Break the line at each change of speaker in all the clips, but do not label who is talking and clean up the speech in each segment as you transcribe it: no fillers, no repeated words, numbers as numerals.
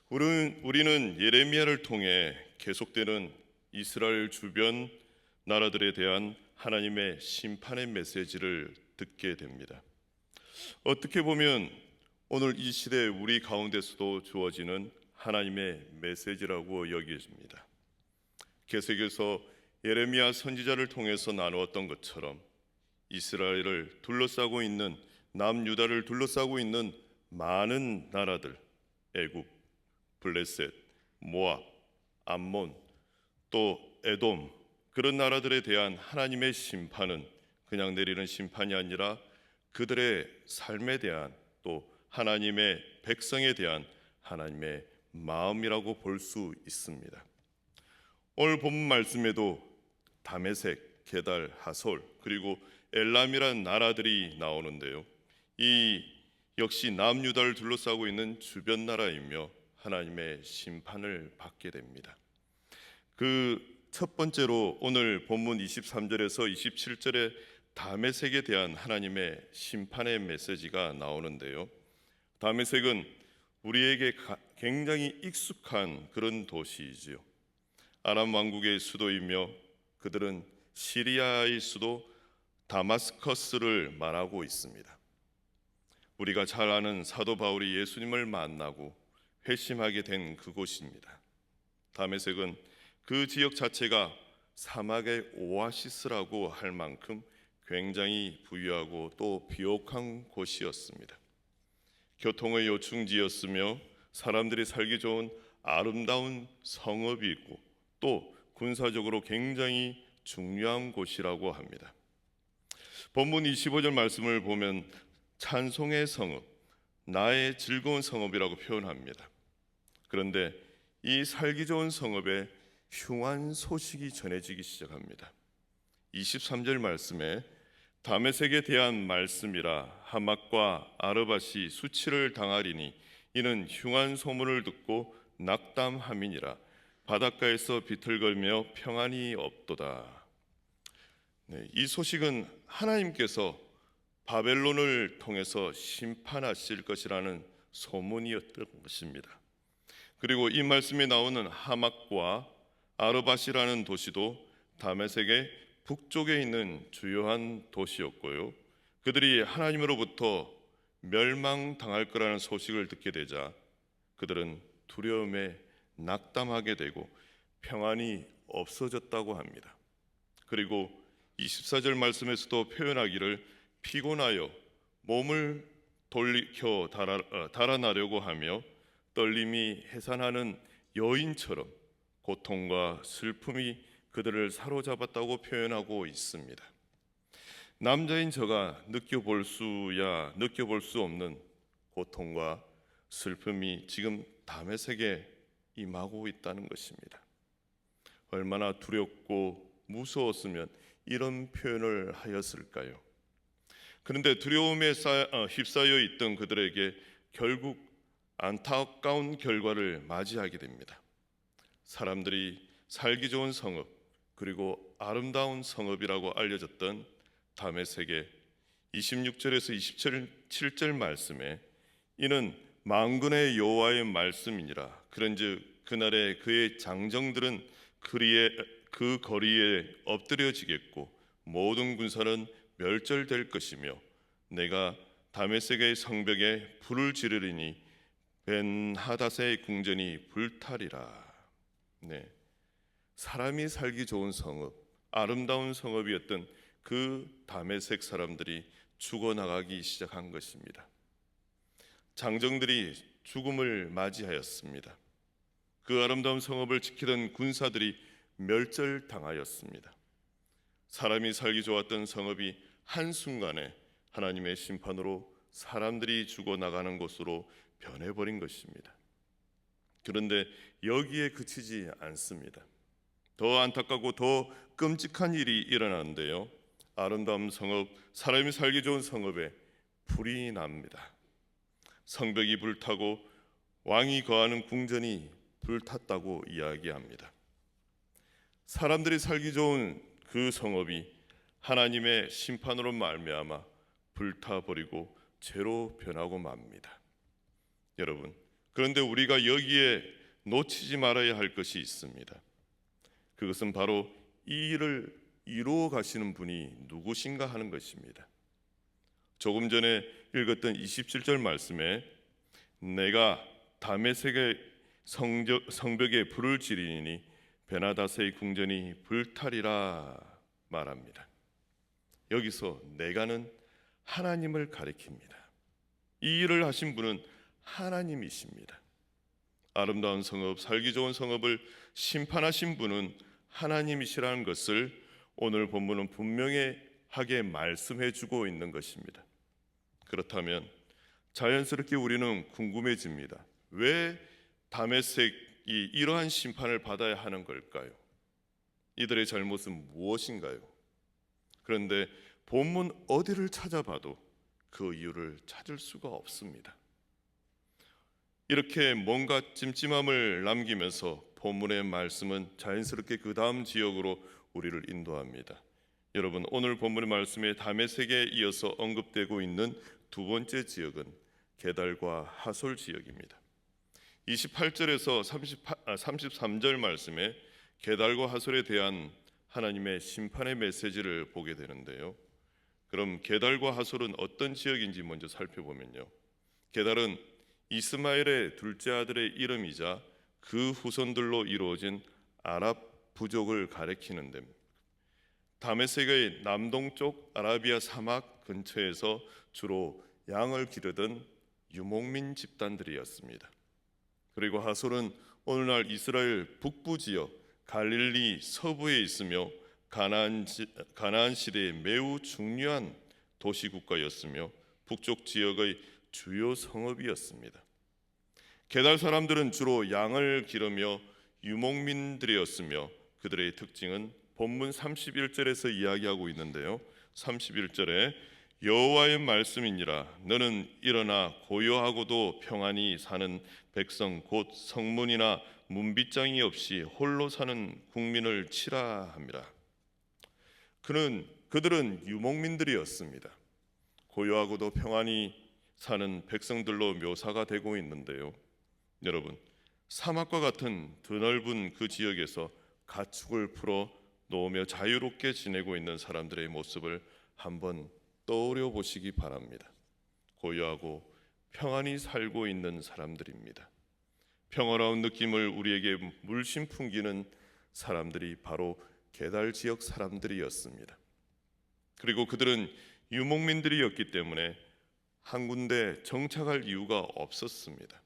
우리는 예레미야를 통해 계속되는 이스라엘 주변 나라들에 대한 하나님의 심판의 메시지를 듣게 됩니다. 어떻게 보면 오늘 이 시대 우리 가운데서도 주어지는 하나님의 메시지라고 여겨집니다. 계속해서 예레미야 선지자를 통해서 나누었던 것처럼 이스라엘을 둘러싸고 있는 남유다를 둘러싸고 있는 많은 나라들, 애굽, 블레셋, 모압, 암몬, 또 에돔, 그런 나라들에 대한 하나님의 심판은 그냥 내리는 심판이 아니라 그들의 삶에 대한, 또 하나님의 백성에 대한 하나님의 마음이라고 볼 수 있습니다. 오늘 본문 말씀에도 다메섹, 게달, 하솔, 그리고 엘람이란 나라들이 나오는데요, 이 역시 남유다를 둘러싸고 있는 주변 나라이며 하나님의 심판을 받게 됩니다. 그 첫 번째로 오늘 본문 23절에서 27절에 다메섹에 대한 하나님의 심판의 메시지가 나오는데요, 다메섹은 우리에게 굉장히 익숙한 그런 도시이지요. 아람 왕국의 수도이며 그들은 시리아의 수도 다마스커스를 말하고 있습니다. 우리가 잘 아는 사도 바울이 예수님을 만나고 회심하게 된 그곳입니다. 다메섹은 그 지역 자체가 사막의 오아시스라고 할 만큼 굉장히 부유하고 또 비옥한 곳이었습니다. 교통의 요충지였으며 사람들이 살기 좋은 아름다운 성읍이 있고 또 군사적으로 굉장히 중요한 곳이라고 합니다. 본문 25절 말씀을 보면 찬송의 성읍, 나의 즐거운 성읍이라고 표현합니다. 그런데 이 살기 좋은 성읍에 흉한 소식이 전해지기 시작합니다. 23절 말씀에 다메섹에 대한 말씀이라 하맛과 아르밧이 수치를 당하리니 이는 흉한 소문을 듣고 낙담함이니라. 바닷가에서 비틀거리며 평안이 없도다. 이 소식은 하나님께서 바벨론을 통해서 심판하실 것이라는 소문이었던 것입니다. 그리고 이 말씀에 나오는 하맛과 아르밧이라는 도시도 다메섹의 북쪽에 있는 주요한 도시였고요, 그들이 하나님으로부터 멸망당할 거라는 소식을 듣게 되자 그들은 두려움에 낙담하게 되고 평안이 없어졌다고 합니다. 그리고 24절 말씀에서도 표현하기를 피곤하여 몸을 돌이켜 달아나려고 하며 떨림이 해산하는 여인처럼 고통과 슬픔이 그들을 사로잡았다고 표현하고 있습니다. 남자인 저가 느껴볼 수 없는 고통과 슬픔이 지금 다메섹에 임하고 있다는 것입니다. 얼마나 두렵고 무서웠으면 이런 표현을 하였을까요? 그런데 두려움에 휩싸여 있던 그들에게 결국 안타까운 결과를 맞이하게 됩니다. 사람들이 살기 좋은 성읍, 그리고 아름다운 성읍이라고 알려졌던 다메섹의 26절에서 27절 말씀에 이는 만군의 여호와의 말씀이니라. 그런즉 그날에 그의 장정들은 그 거리에 엎드려지겠고 모든 군사는 멸절될 것이며 내가 다메섹의 성벽에 불을 지르리니 벤하닷의 궁전이 불타리라. 사람이 살기 좋은 성읍, 아름다운 성읍이었던 그 다메섹 사람들이 죽어나가기 시작한 것입니다. 장정들이 죽음을 맞이하였습니다. 그 아름다운 성읍을 지키던 군사들이 멸절당하였습니다. 사람이 살기 좋았던 성읍이 한순간에 하나님의 심판으로 사람들이 죽어나가는 곳으로 변해버린 것입니다. 그런데 여기에 그치지 않습니다. 더 안타깝고 더 끔찍한 일이 일어나는데요, 아름다운 성읍, 사람이 살기 좋은 성읍에 불이 납니다. 성벽이 불타고 왕이 거하는 궁전이 불탔다고 이야기합니다. 사람들이 살기 좋은 그 성읍이 하나님의 심판으로 말미암아 불타버리고 죄로 변하고 맙니다. 여러분, 그런데 우리가 여기에 놓치지 말아야 할 것이 있습니다. 그것은 바로 이 일을 이루어 가시는 분이 누구신가 하는 것입니다. 조금 전에 읽었던 27절 말씀에 내가 다메섹의 성벽에 불을 지르니 베나다스의 궁전이 불타리라 말합니다. 여기서 내가는 하나님을 가리킵니다. 이 일을 하신 분은 하나님이십니다. 아름다운 성읍, 살기 좋은 성읍을 심판하신 분은 하나님이시라는 것을 오늘 본문은 분명하게 말씀해 주고 있는 것입니다. 그렇다면 자연스럽게 우리는 궁금해집니다. 왜 다메섹이 이러한 심판을 받아야 하는 걸까요? 이들의 잘못은 무엇인가요? 그런데 본문 어디를 찾아봐도 그 이유를 찾을 수가 없습니다. 이렇게 뭔가 찜찜함을 남기면서 본문의 말씀은 자연스럽게 그 다음 지역으로 우리를 인도합니다. 여러분, 오늘 본문의 말씀에 다메섹에 이어서 언급되고 있는 두 번째 지역은 게달과 하솔 지역입니다. 28절에서 33절 말씀에 게달과 하솔에 대한 하나님의 심판의 메시지를 보게 되는데요. 그럼 게달과 하솔은 어떤 지역인지 먼저 살펴보면요. 게달은 이스마엘의 둘째 아들의 이름이자 그 후손들로 이루어진 아랍 부족을 가리키는 데입니다. 다메섹의 남동쪽 아라비아 사막 근처에서 주로 양을 기르던 유목민 집단들이었습니다. 그리고 하솔은 오늘날 이스라엘 북부 지역 갈릴리 서부에 있으며 가나안 시대에 매우 중요한 도시 국가였으며 북쪽 지역의 주요 성읍이었습니다. 게달 사람들은 주로 양을 기르며 유목민들이었으며 그들의 특징은 본문 31절에서 이야기하고 있는데요. 31절에 여호와의 말씀이니라 너는 일어나 고요하고도 평안히 사는 백성 곧 성문이나 문빗장이 없이 홀로 사는 국민을 치라 함이라. 그들은 유목민들이었습니다. 고요하고도 평안히 사는 백성들로 묘사가 되고 있는데요. 여러분, 사막과 같은 드넓은 그 지역에서 가축을 풀어 놓으며 자유롭게 지내고 있는 사람들의 모습을 한번 떠올려 보시기 바랍니다. 고요하고 평안히 살고 있는 사람들입니다. 평화로운 느낌을 우리에게 물씬 풍기는 사람들이 바로 게달 지역 사람들이었습니다. 그리고 그들은 유목민들이었기 때문에 한 군데 정착할 이유가 없었습니다.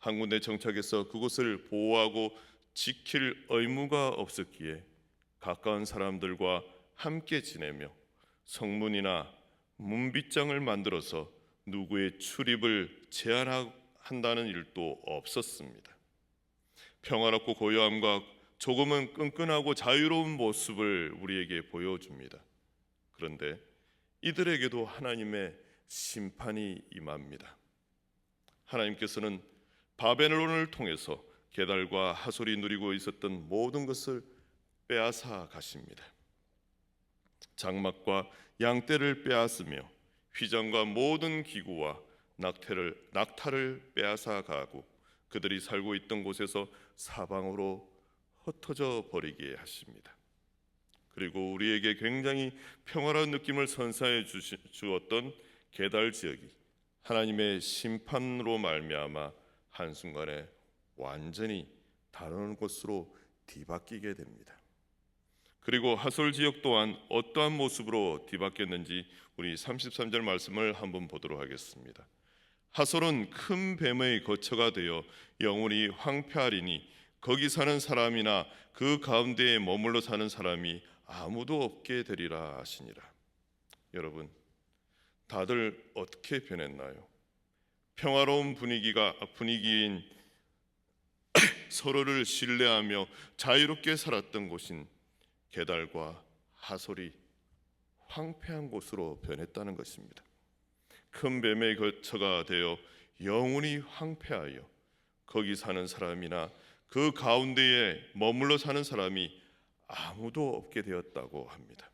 한 군데 정착해서 그곳을 보호하고 지킬 의무가 없었기에 가까운 사람들과 함께 지내며 성문이나 문빗장을 만들어서 누구의 출입을 제한한다는 일도 없었습니다. 평화롭고 고요함과 조금은 끈끈하고 자유로운 모습을 우리에게 보여줍니다. 그런데 이들에게도 하나님의 심판이 임합니다. 하나님께서는 바벨론을 통해서 게달과 하솔이 누리고 있었던 모든 것을 빼앗아 가십니다. 장막과 양떼를 빼앗으며 휘장과 모든 기구와 낙타를 빼앗아 가고 그들이 살고 있던 곳에서 사방으로 흩어져 버리게 하십니다. 그리고 우리에게 굉장히 평화로운 느낌을 선사해 주었던 게달 지역이 하나님의 심판으로 말미암아 한순간에 완전히 다른 곳으로 뒤바뀌게 됩니다. 그리고 하솔 지역 또한 어떠한 모습으로 뒤바뀌었는지 우리 33절 말씀을 한번 보도록 하겠습니다. 하솔은 큰 뱀의 거처가 되어 영원히 황폐하리니 거기 사는 사람이나 그 가운데에 머물러 사는 사람이 아무도 없게 되리라 하시니라. 여러분, 다들 어떻게 변했나요? 평화로운 분위기인 서로를 신뢰하며 자유롭게 살았던 곳인 게달과 하솔이 황폐한 곳으로 변했다는 것입니다. 큰 뱀의 거처가 되어 영원히 황폐하여 거기 사는 사람이나 그 가운데에 머물러 사는 사람이 아무도 없게 되었다고 합니다.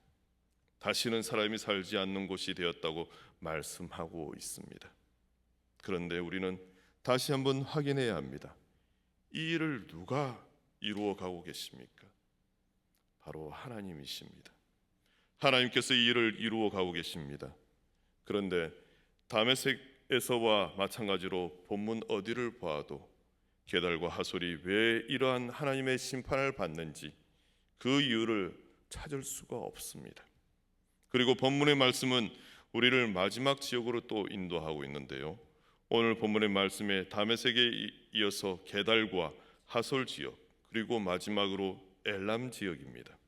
다시는 사람이 살지 않는 곳이 되었다고 말씀하고 있습니다. 그런데 우리는 다시 한번 확인해야 합니다. 이 일을 누가 이루어 가고 계십니까? 바로 하나님이십니다. 하나님께서 이 일을 이루어 가고 계십니다. 그런데 다메섹에서와 마찬가지로 본문 어디를 봐도 게달과 하솔이 왜 이러한 하나님의 심판을 받는지 그 이유를 찾을 수가 없습니다. 그리고 본문의 말씀은 우리를 마지막 지역으로 또 인도하고 있는데요. 오늘 본문의 말씀에 다메섹에 이어서 게달과 하솔 지역, 그리고 마지막으로 엘람 지역입니다.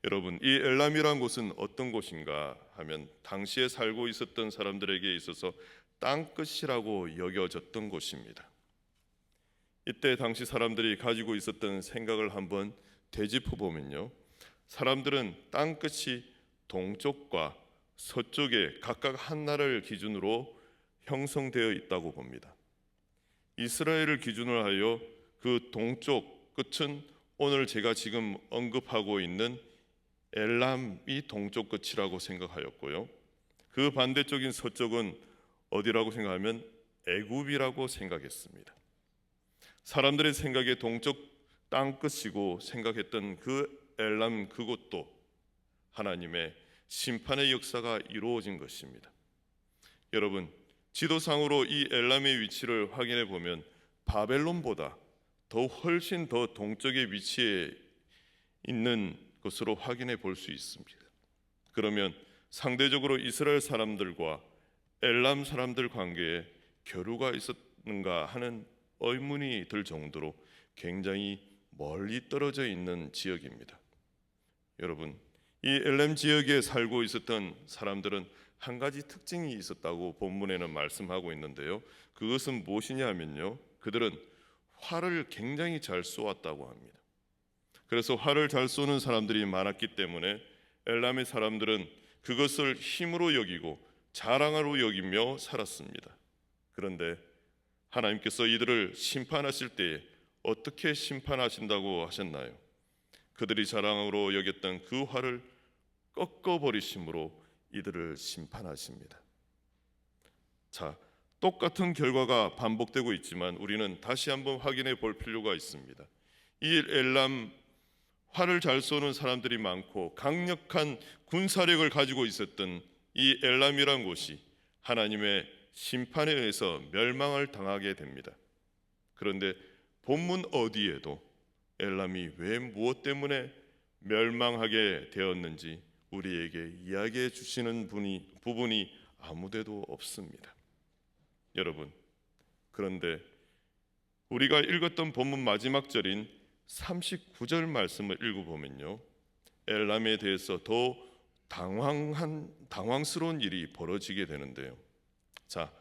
여러분, 이 엘람이란 곳은 어떤 곳인가 하면 당시에 살고 있었던 사람들에게 있어서 땅끝이라고 여겨졌던 곳입니다. 이때 당시 사람들이 가지고 있었던 생각을 한번 되짚어 보면요, 사람들은 땅끝이 동쪽과 서쪽에 각각 한 나라를 기준으로 형성되어 있다고 봅니다. 이스라엘을 기준으로 하여 그 동쪽 끝은 오늘 제가 지금 언급하고 있는 엘람이 동쪽 끝이라고 생각하였고요, 그 반대쪽인 서쪽은 어디라고 생각하면 애굽이라고 생각했습니다. 사람들의 생각에 동쪽 땅끝이고 생각했던 그 엘람, 그곳도 하나님의 심판의 역사가 이루어진 것입니다. 여러분, 지도상으로 이 엘람의 위치를 확인해 보면 바벨론보다 훨씬 더 동쪽의 위치에 있는 것으로 확인해 볼 수 있습니다. 그러면 상대적으로 이스라엘 사람들과 엘람 사람들 관계에 교류가 있었는가 하는 의문이 들 정도로 굉장히 멀리 떨어져 있는 지역입니다. 여러분, 이 엘람 지역에 살고 있었던 사람들은 한 가지 특징이 있었다고 본문에는 말씀하고 있는데요, 그것은 무엇이냐면요, 그들은 활을 굉장히 잘 쏘았다고 합니다. 그래서 활을 잘 쏘는 사람들이 많았기 때문에 엘람의 사람들은 그것을 힘으로 여기고 자랑으로 여기며 살았습니다. 그런데 하나님께서 이들을 심판하실 때에 어떻게 심판하신다고 하셨나요? 그들이 자랑으로 여겼던 그 활을 꺾어버리심으로 이들을 심판하십니다. 자, 똑같은 결과가 반복되고 있지만 우리는 다시 한번 확인해 볼 필요가 있습니다. 이 엘람, 활을 잘 쏘는 사람들이 많고 강력한 군사력을 가지고 있었던 이 엘람이란 곳이 하나님의 심판에 의해서 멸망을 당하게 됩니다. 그런데 본문 어디에도 엘람이 왜 무엇 때문에 멸망하게 되었는지 우리에게 이야기해 주시는 부분이 아무데도 없습니다. 여러분, 그런데 우리가 읽었던 본문 마지막 절인 39절 말씀을 읽어보면요, 엘람에 대해서 더 당황스러운 일이 벌어지게 되는데요. 자,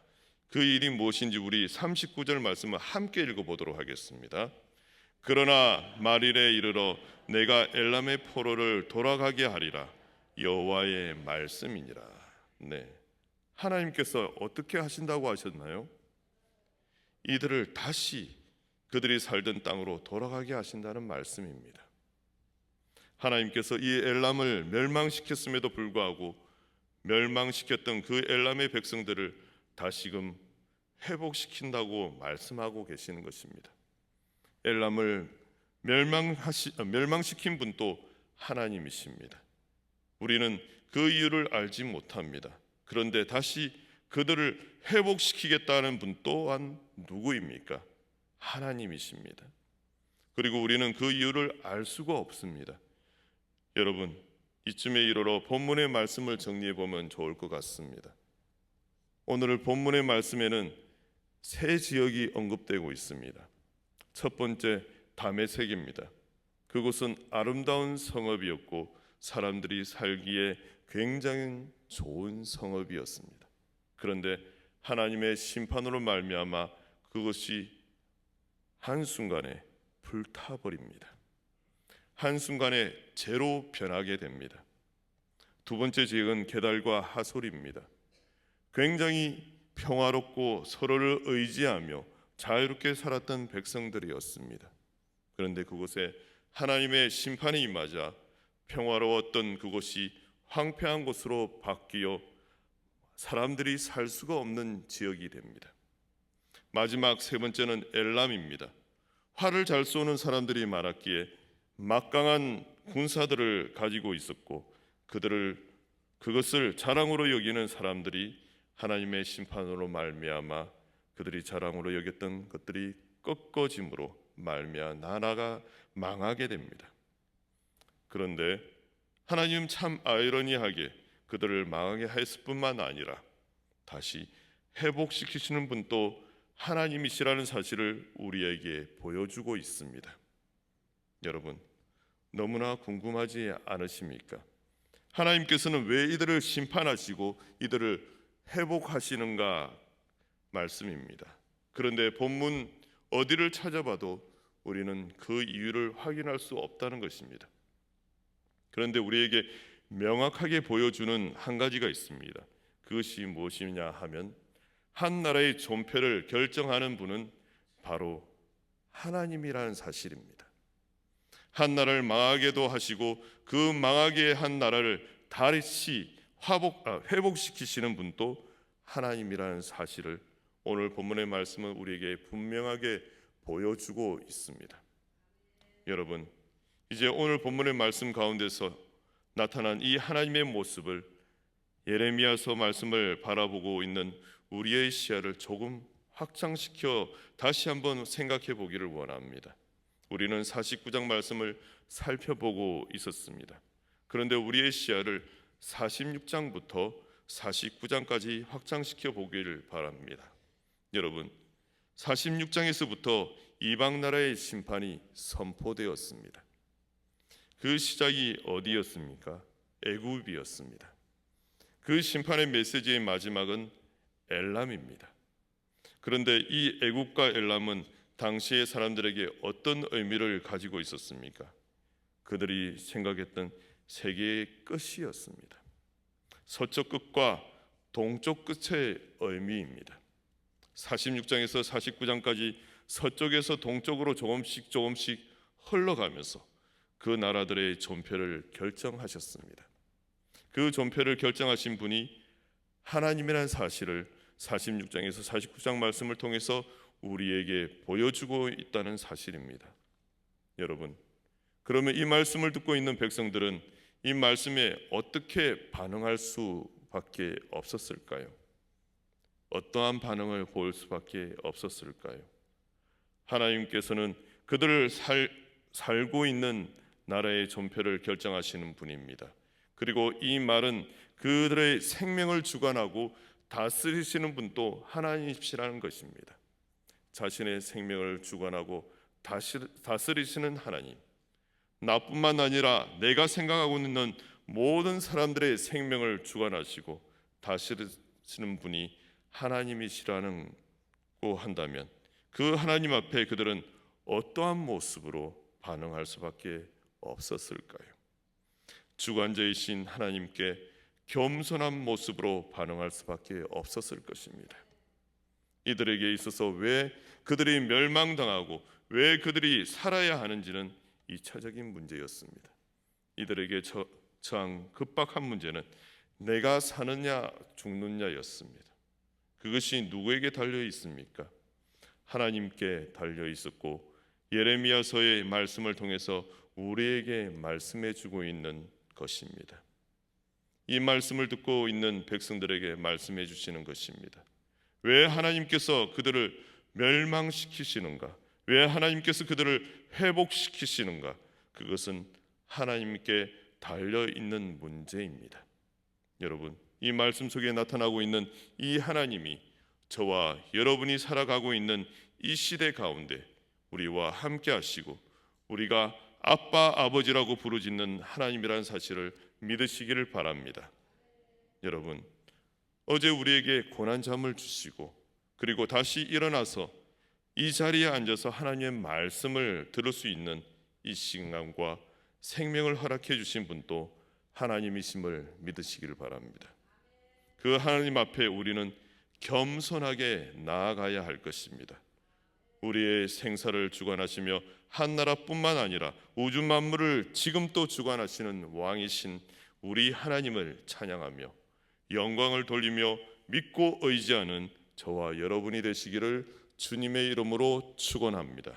그 일이 무엇인지 우리 39절 말씀을 함께 읽어보도록 하겠습니다. 그러나 말일에 이르러 내가 엘람의 포로를 돌아가게 하리라, 여호와의 말씀이니라. 네, 하나님께서 어떻게 하신다고 하셨나요? 이들을 다시 그들이 살던 땅으로 돌아가게 하신다는 말씀입니다. 하나님께서 이 엘람을 멸망시켰음에도 불구하고 멸망시켰던 그 엘람의 백성들을 다시금 회복시킨다고 말씀하고 계시는 것입니다. 엘람을 멸망시킨 분도 하나님이십니다. 우리는 그 이유를 알지 못합니다. 그런데 다시 그들을 회복시키겠다는 분 또한 누구입니까? 하나님이십니다. 그리고 우리는 그 이유를 알 수가 없습니다. 여러분, 이쯤에 이르러 본문의 말씀을 정리해 보면 좋을 것 같습니다. 오늘 본문의 말씀에는 세 지역이 언급되고 있습니다. 첫 번째, 다메섹입니다. 그곳은 아름다운 성읍이었고 사람들이 살기에 굉장히 좋은 성읍이었습니다. 그런데 하나님의 심판으로 말미암아 그것이 한순간에 불타버립니다. 한순간에 재로 변하게 됩니다. 두 번째 지역은 게달과 하솔입니다. 굉장히 평화롭고 서로를 의지하며 자유롭게 살았던 백성들이었습니다. 그런데 그곳에 하나님의 심판이 임하자 평화로웠던 그곳이 황폐한 곳으로 바뀌어 사람들이 살 수가 없는 지역이 됩니다. 마지막 세 번째는 엘람입니다. 활을 잘 쏘는 사람들이 많았기에 막강한 군사들을 가지고 있었고 그것을 자랑으로 여기는 사람들이 하나님의 심판으로 말미암아 그들이 자랑으로 여겼던 것들이 꺾어짐으로 말미암아 나라가 망하게 됩니다. 그런데 하나님 참 아이러니하게 그들을 망하게 했을 뿐만 아니라 다시 회복시키시는 분도 하나님이시라는 사실을 우리에게 보여주고 있습니다. 여러분, 너무나 궁금하지 않으십니까? 하나님께서는 왜 이들을 심판하시고 이들을 회복하시는가 말씀입니다. 그런데 본문 어디를 찾아봐도 우리는 그 이유를 확인할 수 없다는 것입니다. 그런데 우리에게 명확하게 보여주는 한 가지가 있습니다. 그것이 무엇이냐 하면 한 나라의 존폐를 결정하는 분은 바로 하나님이라는 사실입니다. 한 나라를 망하게도 하시고 그 망하게 한 나라를 다시 회복시키시는 분도 하나님이라는 사실을 오늘 본문의 말씀은 우리에게 분명하게 보여주고 있습니다. 여러분, 이제 오늘 본문의 말씀 가운데서 나타난 이 하나님의 모습을 예레미야서 말씀을 바라보고 있는 우리의 시야를 조금 확장시켜 다시 한번 생각해 보기를 원합니다. 우리는 49장 말씀을 살펴보고 있었습니다. 그런데 우리의 시야를 46장부터 49장까지 확장시켜 보기를 바랍니다. 여러분, 46장에서부터 이방 나라의 심판이 선포되었습니다. 그 시작이 어디였습니까? 애굽이었습니다. 그 심판의 메시지의 마지막은 엘람입니다. 그런데 이 애굽과 엘람은 당시의 사람들에게 어떤 의미를 가지고 있었습니까? 그들이 생각했던 세계의 끝이었습니다. 서쪽 끝과 동쪽 끝의 의미입니다. 46장에서 49장까지 서쪽에서 동쪽으로 조금씩 흘러가면서 그 나라들의 존폐를 결정하셨습니다. 그 존폐를 결정하신 분이 하나님이라는 사실을 46장에서 49장 말씀을 통해서 우리에게 보여주고 있다는 사실입니다. 여러분, 그러면 이 말씀을 듣고 있는 백성들은 이 말씀에 어떻게 반응할 수밖에 없었을까요? 어떠한 반응을 보일 수밖에 없었을까요? 하나님께서는 그들을 살고 있는 나라의 존폐를 결정하시는 분입니다. 그리고 이 말은 그들의 생명을 주관하고 다스리시는 분도 하나님이시라는 것입니다. 자신의 생명을 주관하고 다스리시는 하나님, 나뿐만 아니라 내가 생각하고 있는 모든 사람들의 생명을 주관하시고 다스리시는 분이 하나님이시라고 한다면 그 하나님 앞에 그들은 어떠한 모습으로 반응할 수밖에 없었을까요? 주관자이신 하나님께 겸손한 모습으로 반응할 수밖에 없었을 것입니다. 이들에게 있어서 왜 그들이 멸망당하고 왜 그들이 살아야 하는지는 2차적인 문제였습니다. 이들에게 처한 급박한 문제는 내가 사느냐 죽느냐였습니다. 그것이 누구에게 달려 있습니까? 하나님께 달려 있었고 예레미야서의 말씀을 통해서 우리에게 말씀해 주고 있는 것입니다. 이 말씀을 듣고 있는 백성들에게 말씀해 주시는 것입니다. 왜 하나님께서 그들을 멸망시키시는가? 왜 하나님께서 그들을 회복시키시는가? 그것은 하나님께 달려 있는 문제입니다. 여러분, 이 말씀 속에 나타나고 있는 이 하나님이 저와 여러분이 살아가고 있는 이 시대 가운데 우리와 함께 하시고 우리가 아빠 아버지라고 부르짖는 하나님이라는 사실을 믿으시기를 바랍니다. 여러분, 어제 우리에게 고난잠을 주시고 그리고 다시 일어나서 이 자리에 앉아서 하나님의 말씀을 들을 수 있는 이 시간과 생명을 허락해 주신 분도 하나님이심을 믿으시기를 바랍니다. 그 하나님 앞에 우리는 겸손하게 나아가야 할 것입니다. 우리의 생사를 주관하시며 한 나라뿐만 아니라 우주 만물을 지금 또 주관하시는 왕이신 우리 하나님을 찬양하며 영광을 돌리며 믿고 의지하는 저와 여러분이 되시기를 주님의 이름으로 축원합니다.